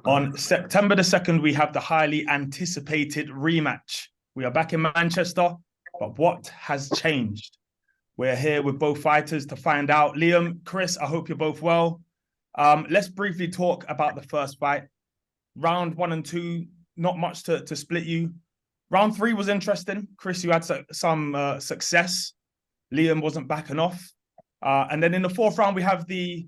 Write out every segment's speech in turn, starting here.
On September the 2nd, we have the highly anticipated rematch. We are back in Manchester, but what has changed? We're here with both fighters to find out. Liam, Chris, I hope you're both well. Let's briefly talk about the first fight. Round 1 and 2, not much to split you. Round 3 was interesting. Chris, you had some success. Liam wasn't backing off. And then in the 4th round, we have the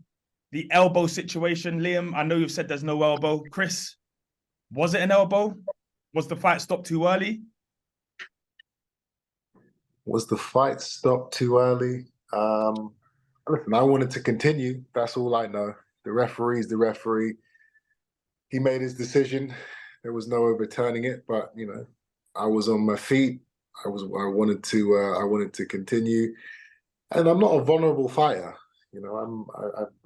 elbow situation. Liam, I know you've said there's no elbow. Chris, was it an elbow? Was the fight stopped too early? Was the fight stopped too early? Listen, I wanted to continue. That's all I know. The referee's the referee. He made his decision. There was no overturning it, but you know, I was on my feet. I wanted to continue. And I'm not a vulnerable fighter. You know,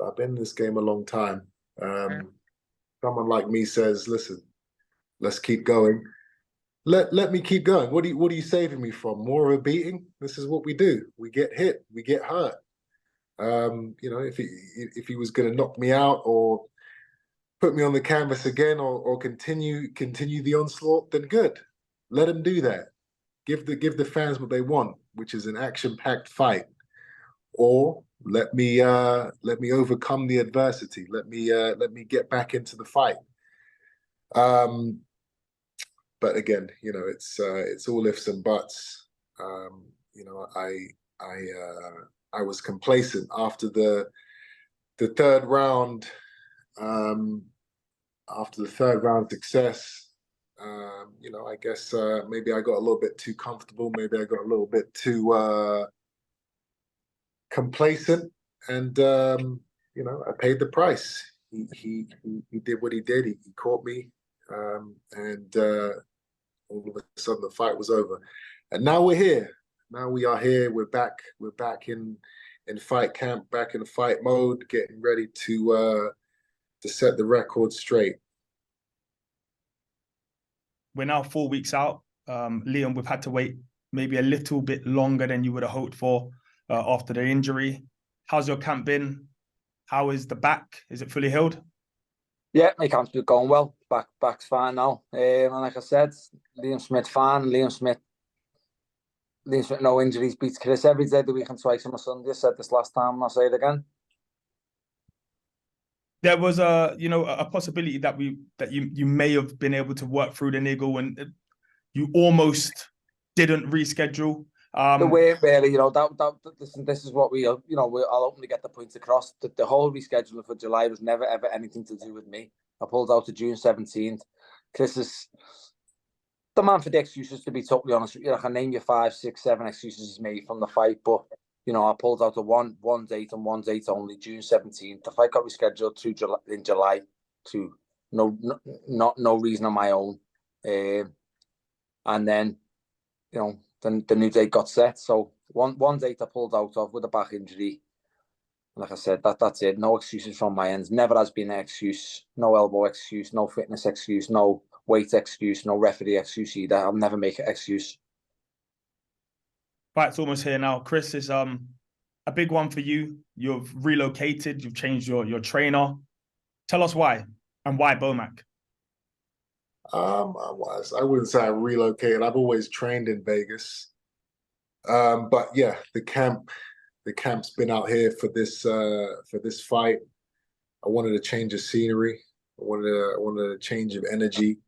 I've been in this game a long time. Someone like me says, listen, let's keep going. Let me keep going. What are you saving me from? More of a beating? This is what we do. We get hit, we get hurt. You know, if he was going to knock me out or put me on the canvas again or continue the onslaught, then good. Let him do that. Give the fans what they want, which is an action-packed fight. Or let me overcome the adversity. Let me get back into the fight. But again, you know, it's all ifs and buts. You know, I was complacent after the 3rd round. After the 3rd round success, you know, I guess maybe I got a little bit too comfortable. Maybe I got a little bit too complacent, and you know, I paid the price. He did what he did. He caught me, and all of a sudden the fight was over. And now we're here. Now we are here. We're back. We're back in fight camp, back in fight mode, getting ready to set the record straight. We're now 4 weeks out. Liam, we've had to wait maybe a little bit longer than you would have hoped for after the injury. How's your camp been? How is the back? Is it fully healed? Yeah, my camp's been going well. Back's fine now. And like I said, Liam Smith fine. Liam Smith, no injuries, beats Chris every day of the week and twice on a Sunday. I said this last time, and I'll say it again. There was a possibility that you may have been able to work through the niggle, and you almost didn't reschedule. The way really, you know, this is what I'll openly get the point across. The whole rescheduling for July was never ever anything to do with me. I pulled out to June 17th. Chris is the man for the excuses, to be totally honest with you. I can name you 5, 6, 7 excuses he's made from the fight, but you know, I pulled out to one date and one date only, June 17th. The fight got rescheduled in July to no reason on my own. And then, you know, then the new date got set. So one date I pulled out of with a back injury. Like I said, that's it. No excuses from my end. Never has been an excuse. No elbow excuse, no fitness excuse, no weight excuse, no referee excuse either. I'll never make an excuse. Fight's almost here now. Chris, is a big one for you. You've relocated, you've changed your trainer. Tell us why, and why Eubank? I wouldn't say I relocated. I've always trained in Vegas. But yeah, the camp's been out here for this fight. I wanted a change of scenery. I wanted a change of energy.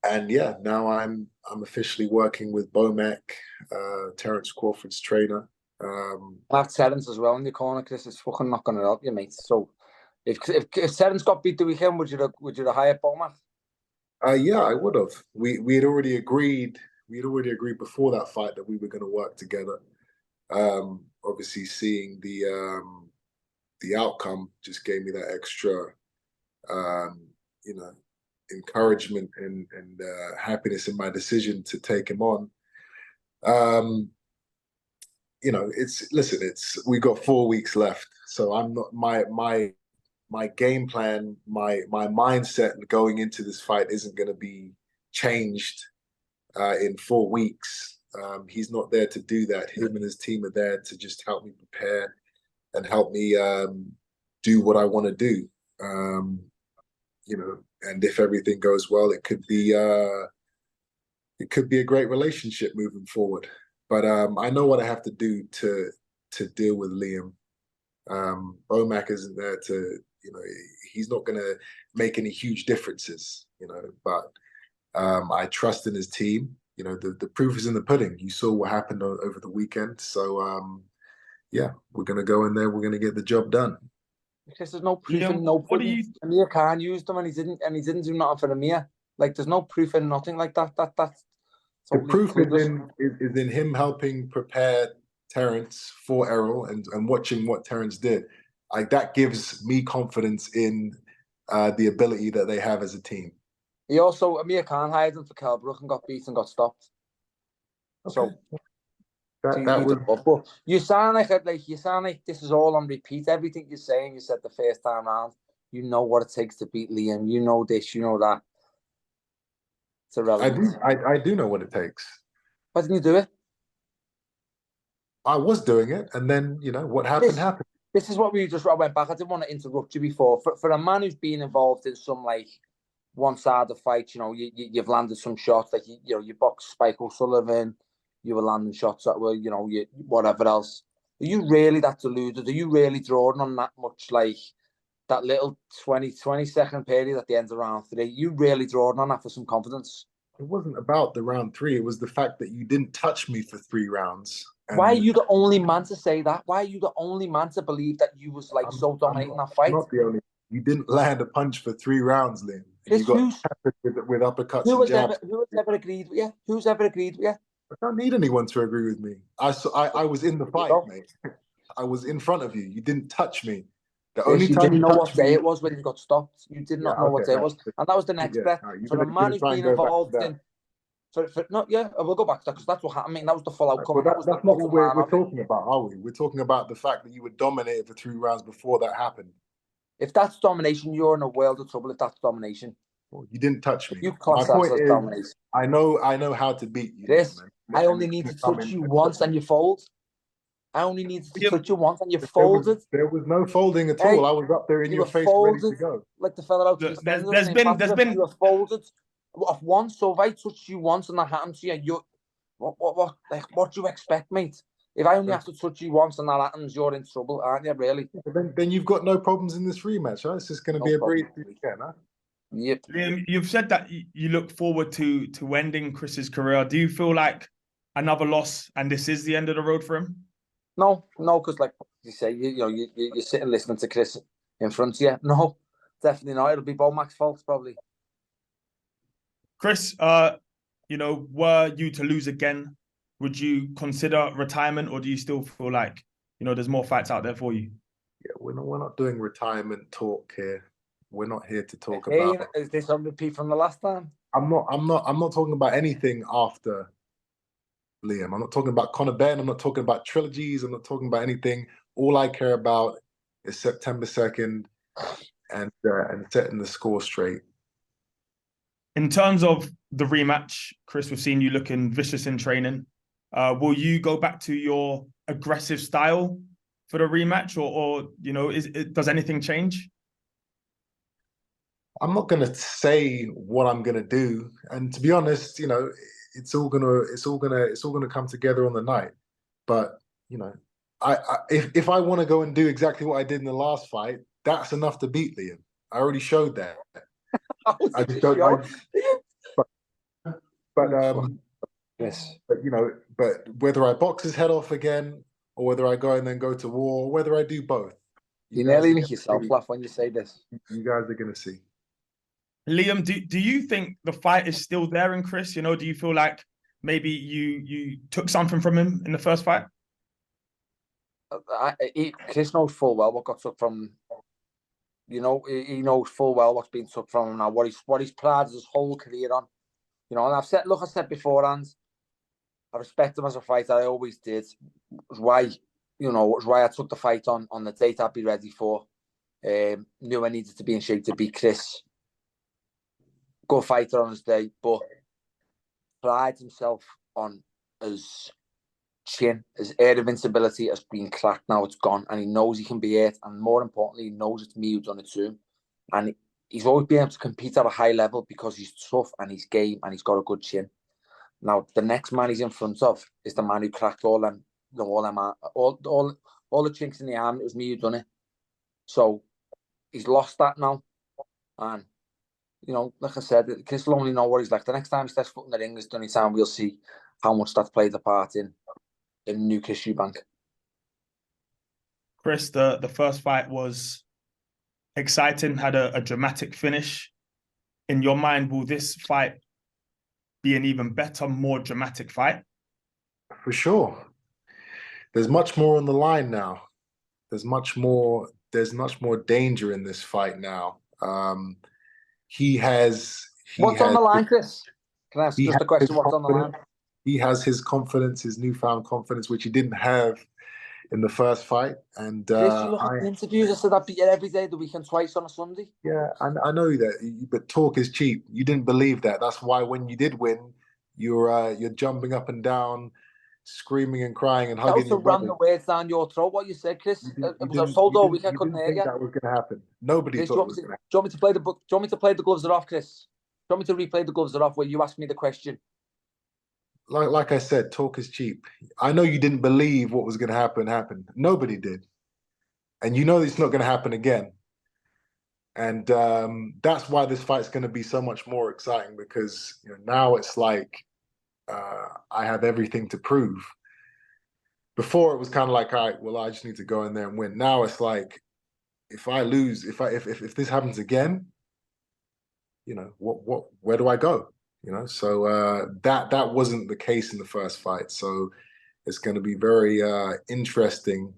And yeah, now I'm officially working with Eubank, Terence Crawford's trainer. I have Terence as well in the corner, Chris. It's fucking not going to help you, mate. So if Terence got beat the weekend, would you have hired Eubank? Yeah, I would have. We had already agreed. We had already agreed before that fight that we were going to work together. Obviously, seeing the outcome just gave me that extra, you know, encouragement and happiness in my decision to take him on. You know, we got 4 weeks left, so I'm not my game plan, my mindset going into this fight isn't going to be changed in 4 weeks. He's not there to do that. Him and his team are there to just help me prepare and help me do what I want to do. You know, and if everything goes well, it could be a great relationship moving forward. But I know what I have to do to deal with Liam. Bomac isn't there to, you know, he's not going to make any huge differences, you know, but I trust in his team. You know, the proof is in the pudding. You saw what happened over the weekend. So, yeah, we're going to go in there. We're going to get the job done. Because there's no proof Liam, in no what do pudding. you? Amir Khan used them and he didn't do nothing for Amir. Like there's no proof in nothing like that. That's totally The proof clueless. is in him helping prepare Terence for Errol and watching what Terence did. Like that gives me confidence in the ability that they have as a team. He also Amir Khan hired him for Kelbrook and got beat and got stopped. Okay. So that was. but you sound like this is all on repeat. Everything you're saying, you said the first time round. You know what it takes to beat Liam. You know this. You know that. It's irrelevant. I do know what it takes. Why didn't you do it? I was doing it, and then you know what happened happened. This is what I went back. I didn't want to interrupt you before. For a man who's been involved in some like one-sided fights, you know, you've landed some shots like you know you boxed Spike O'Sullivan. You were landing shots that were, you know, whatever else. Are you really that deluded? Are you really drawing on that much, like that little 20 second period at the end of round 3? You really drawing on that for some confidence? It wasn't about the round 3. It was the fact that you didn't touch me for 3 rounds. Why are you the only man to say that? Why are you the only man to believe that you was like so dominating that fight? I'm not the only. You didn't land a punch for 3 rounds, Liam. You got with uppercuts and jabs. Who has ever agreed with you? Who's ever agreed with you? I don't need anyone to agree with me. I was in the fight, mate. I was in front of you. You didn't touch me. The only you time didn't you know what touched day me, it was when you got stopped. You did not know what day it was, and that was the next breath. For a man who's been involved in, we'll go back to that because that's what happened. I mean, that was the full outcome. But that's not what we're talking about, are we? We're talking about the fact that you were dominated for 3 rounds before that happened. If that's domination, you're in a world of trouble. If that's domination, well, you didn't touch me. You class that as domination. I know how to beat you. Chris, I only need to touch you once and you fold. I only needed to touch you once and you folded. There was no folding at all. I was up there in your face, folded, ready to go. Like the fella out to there's been you were folded off once. So if I touch you once and that happens to you, what do you expect, mate? If I only have to touch you once and that happens, you're in trouble, aren't you? Really? Then you've got no problems in this rematch, huh? It's just going to be a breeze again, huh? Yep. Liam, you've said that you look forward to ending Chris's career. Do you feel like another loss and this is the end of the road for him? No, because like you say, you're sitting listening to Chris in front of you. No, definitely not. It'll be Bomac's fault probably. Chris, were you to lose again, would you consider retirement, or do you still feel like there's more fights out there for you? Yeah, we're not doing retirement talk here. We're not here to talk about. Is this on repeat from the last time? I'm not talking about anything after Liam. I'm not talking about Conor Ben. I'm not talking about trilogies. I'm not talking about anything. All I care about is September 2nd and setting the score straight. In terms of the rematch, Chris, we've seen you looking vicious in training. Will you go back to your aggressive style for the rematch, or does anything change? I'm not going to say what I'm going to do, and to be honest, it's all gonna come together on the night. But if I want to go and do exactly what I did in the last fight, that's enough to beat Liam. I already showed that. I just don't. Yes. But whether I box his head off again, or whether I go and then go to war, or whether I do both, you nearly make yourself laugh when you say this. You guys are gonna see. Liam, do you think the fight is still there in Chris? Do you feel like maybe you took something from him in the first fight? Chris knows full well what got took from. He knows full well what's been took from him now. What he's prided his whole career on. And I said beforehand, I respect him as a fighter. I always did. It was why I took the fight on the date I'd be ready for. Knew I needed to be in shape to beat Chris. Good fighter on his day, but prides himself on his chin. His air of invincibility has been cracked now. It's gone, and he knows he can be hurt. And more importantly, he knows it's me who's done it to him. and he's always been able to compete at a high level because he's tough and he's game and he's got a good chin. Now, the next man he's in front of is the man who cracked all the chinks in the arm. It was me who done it. So he's lost that now. And, you know, like I said, Chris will only know what he's like. The next time he steps foot in the ring is the only time we'll see how much that's played a part in new Chris Eubank. Chris, the first fight was exciting, had a dramatic finish. In your mind, will this fight be an even better, more dramatic fight? For sure. There's much more on the line now. There's much more danger in this fight now. What's on the line, Chris? Can I ask just a question? What's on the line? He has his confidence, his newfound confidence, which he didn't have in the first fight. And Chris, you look at the interviews. I said I beat you every day of the week and twice on a Sunday. Yeah, I know that, but talk is cheap. You didn't believe that. That's why when you did win, you're jumping up and down, screaming and crying and hugging your brother. Ram the words down your throat. What you said, Chris? I was told all week I couldn't hear you. That was going to happen. Nobody Chris, thought it was going to happen. Do you want me to play do you want me to play the gloves are off, Chris? Do you want me to replay the gloves are off where you asked me the question? Like I said, talk is cheap. I know you didn't believe what was going to happen. Nobody did. And you know it's not going to happen again. And that's why this fight's going to be so much more exciting, because now it's like I have everything to prove. Before it was kind of like, all right, well, I just need to go in there and win. Now it's like, if I lose, if this happens again, where do I go? So that wasn't the case in the first fight. So it's going to be very interesting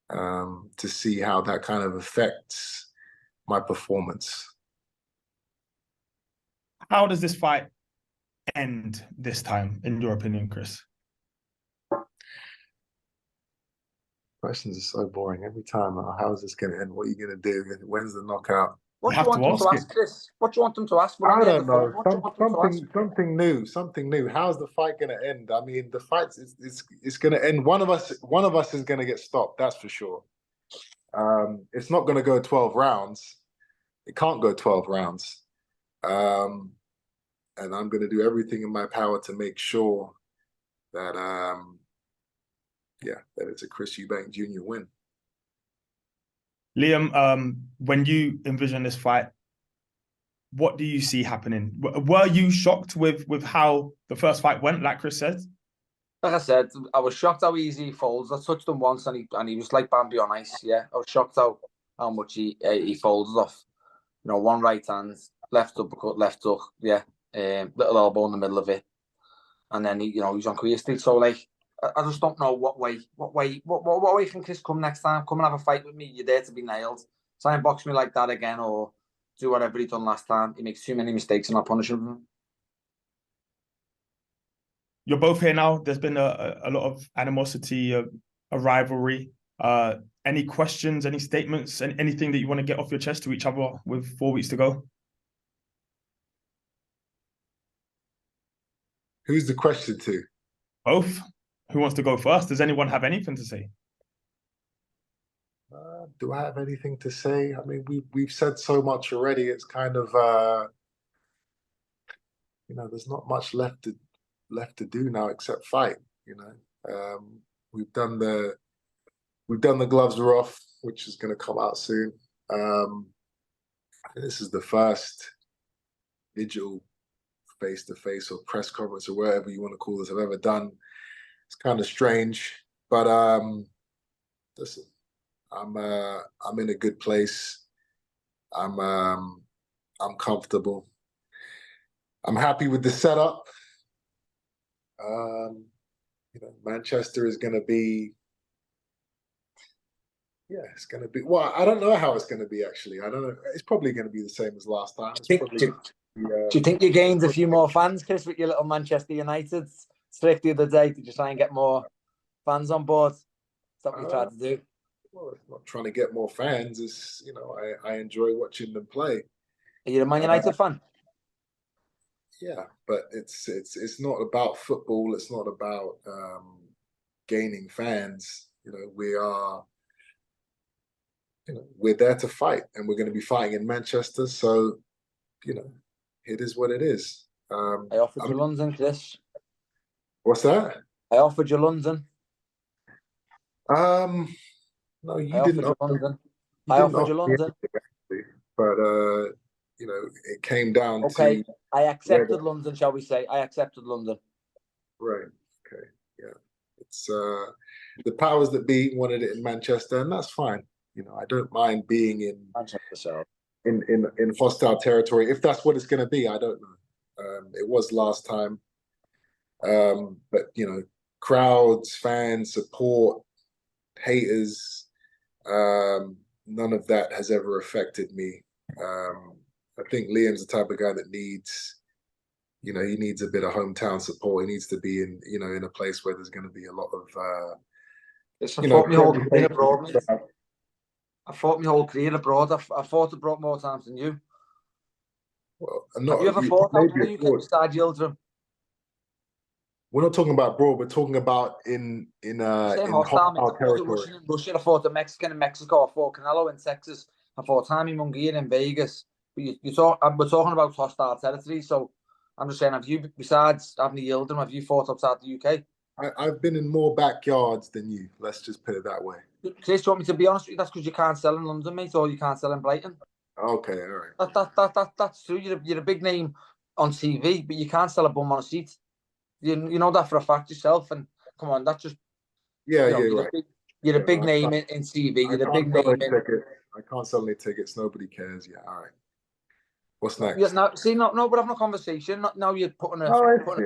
to see how that kind of affects my performance. How does this fight end this time, in your opinion, Chris? Questions are so boring every time. How is this going to end? What are you going to do? When's the knockout? What do you want them to ask, Chris? What do you want them to ask? I don't know. Something new. How's the fight going to end? I mean, the fight it's going to end. One of us is going to get stopped. That's for sure. It's not going to go 12 rounds. It can't go 12 rounds. And I'm going to do everything in my power to make sure that that it's a Chris Eubank Jr. win. Liam, when you envision this fight, what do you see happening? Were you shocked with how the first fight went, like Chris said? Like I said, I was shocked how easy he folds. I touched him once and he was like Bambi on ice. Yeah, I was shocked how much he folds off. One right hand, left uppercut, left hook. Yeah, little elbow in the middle of it, and then he's on clear street. So like, I just don't know what way can Chris come next time? Come and have a fight with me. You're there to be nailed. Try and box me like that again, or do whatever he done last time. He makes too many mistakes and I punish him. You're both here now. There's been a lot of animosity, a rivalry. Any questions, any statements, anything that you want to get off your chest to each other with 4 weeks to go? Who's the question to? Both. Who wants to go first? Does anyone have anything to say? Do I have anything to say? I mean, we've said so much already. It's kind of there's not much left to do now except fight. We've done the gloves are off, which is going to come out soon. This is the first digital face-to-face or press conference or whatever you want to call this I've ever done. It's kind of strange, but listen, I'm in a good place. I'm comfortable. I'm happy with the setup. Manchester is going to be. Yeah, it's going to be. Well, I don't know how it's going to be actually. I don't know. It's probably going to be the same as last time. Do you think you gained a few more fans, Chris, with your little Manchester United trick the other day? Did you try and get more fans on board? Is that what you tried to do? Well, it's not trying to get more fans. It's I enjoy watching them play. Are you a Man United fan? Yeah, but it's not about football. It's not about gaining fans. We are we're there to fight, and we're going to be fighting in Manchester. So, it is what it is. I offered you London, Chris. What's that? I offered you London. No, you I didn't. offered you London. You I didn't offered you offer me London. anything, actually. But it came down Okay, to I accepted London, shall we say? I accepted London. right. Okay, yeah. It's the powers that be wanted it in Manchester, and that's fine. I don't mind being Manchester. in hostile territory if that's what it's going to be. I don't know. It was last time, but crowds, fans, support, haters. None of that has ever affected me. I think Liam's the type of guy that needs, he needs a bit of hometown support. He needs to be in a place where there's going to be a lot of, I fought my whole career abroad, mate. I fought my whole career abroad. I fought abroad more times than you. Well, Have you ever fought out in the UK beside Yildirim? We're not talking about abroad. We're talking about in hostile territory. In Russia. I fought a Mexican in Mexico. I fought Canelo in Texas. I fought Tommy Munguia in Vegas. But we're talking about hostile territory. So I'm just saying, have you, besides having the Yildirim, have you fought outside the UK? I've been in more backyards than you. Let's just put it that way. Chris, do you want me to be honest with you? That's because you can't sell in London, mate, or you can't sell in Brighton. Okay, all right. That's true. You're a big name on TV, but you can't sell a bum on a seat. You know that for a fact yourself. And come on, that's just you're a big name in TV. You're a big name in. I can't sell any tickets. Nobody cares. Yeah, all right. What's next? Yeah, no, see, no, we're having a conversation. Now you're putting a. I know, but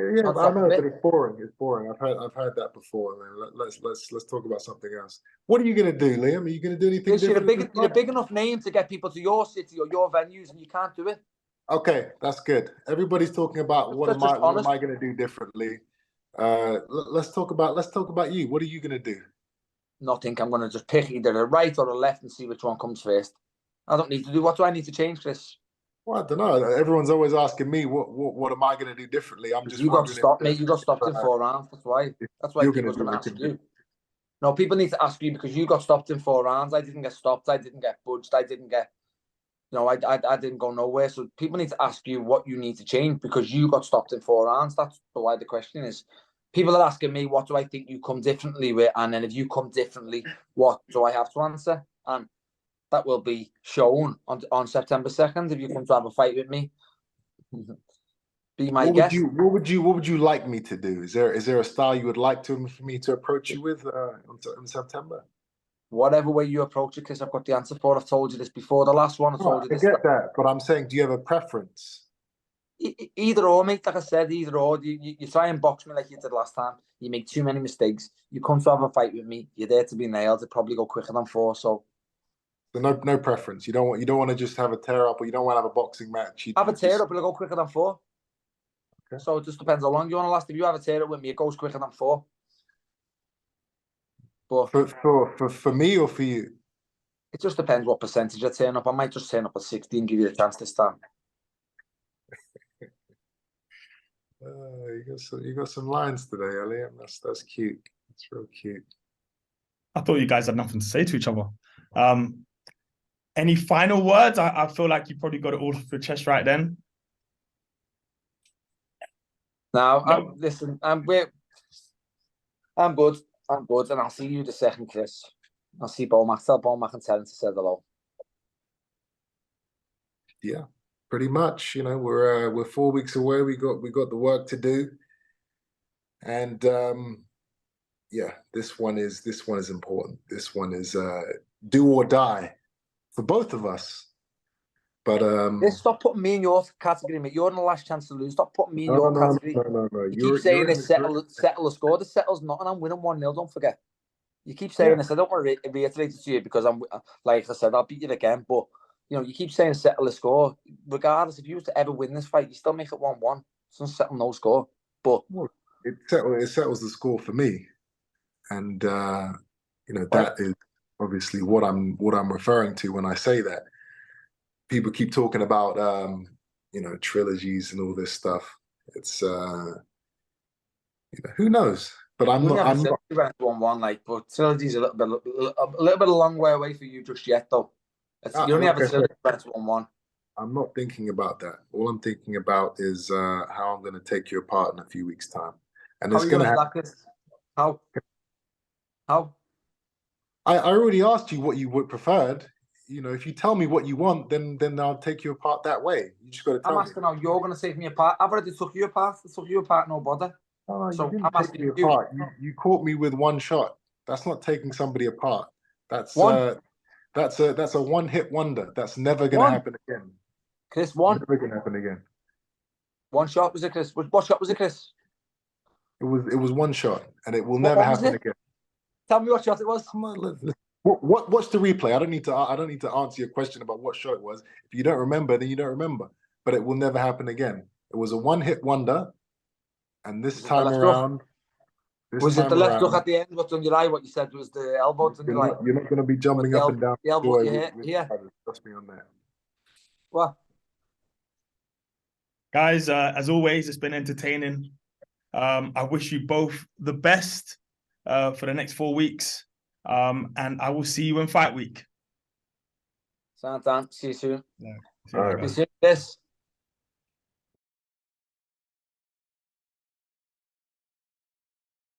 it's boring. It's boring. I've heard that before. Let's talk about something else. What are you gonna do, Liam? Are you gonna do anything different? You're a big enough name to get people to your city or your venues, and you can't do it. Okay, that's good. Everybody's talking about what am I gonna do differently? Let's talk about you. What are you gonna do? Nothing. I'm gonna just pick either a right or a left and see which one comes first. I don't need to do. What do I need to change, Chris? Well, I don't know. Everyone's always asking me what am I going to do differently. I'm just. You got stopped, mate. You got stopped in 4 rounds. That's why. That's why people's going to ask you. No, people need to ask you because you got stopped in 4 rounds. I didn't get stopped. I didn't get budged. I didn't get. I didn't go nowhere. So people need to ask you what you need to change because you got stopped in 4 rounds. That's why the question is. People are asking me, what do I think you come differently with? And then if you come differently, what do I have to answer? And that will be shown on September 2nd if you come to have a fight with me. Be my guest. What would you like me to do? Is there a style you would like for me to approach you with in September? Whatever way you approach it, because I've got the answer for it. I've told you this before. The last one I told you this. I get that, but I'm saying, do you have a preference? Either or, mate. Like I said, either or. You try and box me like you did last time. You make too many mistakes. You come to have a fight with me. You're there to be nailed. It'll probably go quicker than 4. So no preference. You don't want to just have a tear up, or you don't want to have a boxing match. Have a tear up, it'll go quicker than 4. Okay. So it just depends how long you want to last. If you have a tear up with me, it goes quicker than 4. But for me or for you? It just depends what percentage I turn up. I might just turn up at 60 and give you a chance this time. You got some lines today, Liam. That's cute. That's real cute. I thought you guys had nothing to say to each other. Any final words? I feel like you probably got it all off your chest right then. Now, listen, I'm good. I'm good, and I'll see you the second, Chris. I'll see Beaumac. Tell Beaumac and tell him to say hello. Yeah, pretty much. We're 4 weeks away. We got the work to do, and yeah, this one is important. This one is do or die for both of us. But stop putting me in your category, mate. You're in the last chance to lose. Stop putting me in your category. No. You keep saying this settle the score. The settles nothing. I'm winning 1-0. Don't forget. You keep saying this. I don't want to reiterate it to you because I'm like I said, I'll beat you again. But you keep saying settle the score. Regardless, if you was to ever win this fight, you still make it 1-1. It doesn't settle no score. But it settles the score for me, and that is obviously what I'm referring to when I say that. People keep talking about trilogies and all this stuff. It's who knows? But I'm not. I'm not. We went 1-1, like, but Trilogy's a little bit a long way away for you just yet, though. You only Like have a Trilogy when it's 1-1. I'm not thinking about that. All I'm thinking about is how I'm going to take you apart in a few weeks' time, and it's going to happen. How? I already asked you what you would preferred. You know, if you tell me what you want, then I'll take you apart that way. You just got to tell me. I'm asking how you're going to take me apart. I've already took you apart. I took you apart, no bother. Oh, so you didn't I'm take asking me apart. You caught me with one shot. That's not taking somebody apart. That's a one-hit wonder. That's never going to happen again. Chris, one. Never going to happen again. One shot was it, Chris? What shot was it, Chris? It was one shot, and it will never happen again. Tell me what shot it was. Come on, watch the replay. I don't need to answer your question about what shot it was. If you don't remember, then you don't remember. But it will never happen again. It was a one-hit wonder, and this time around, was it the left hook at the end? What's on your eye? What you said was the elbow on your eye. You're not going to be jumping up and down. The elbow, yeah. Trust me on that. What? Guys, as always, it's been entertaining. I wish you both the best for the next 4 weeks. And I will see you in fight week. Sound done. See you soon. Yeah. All right. See you soon. This.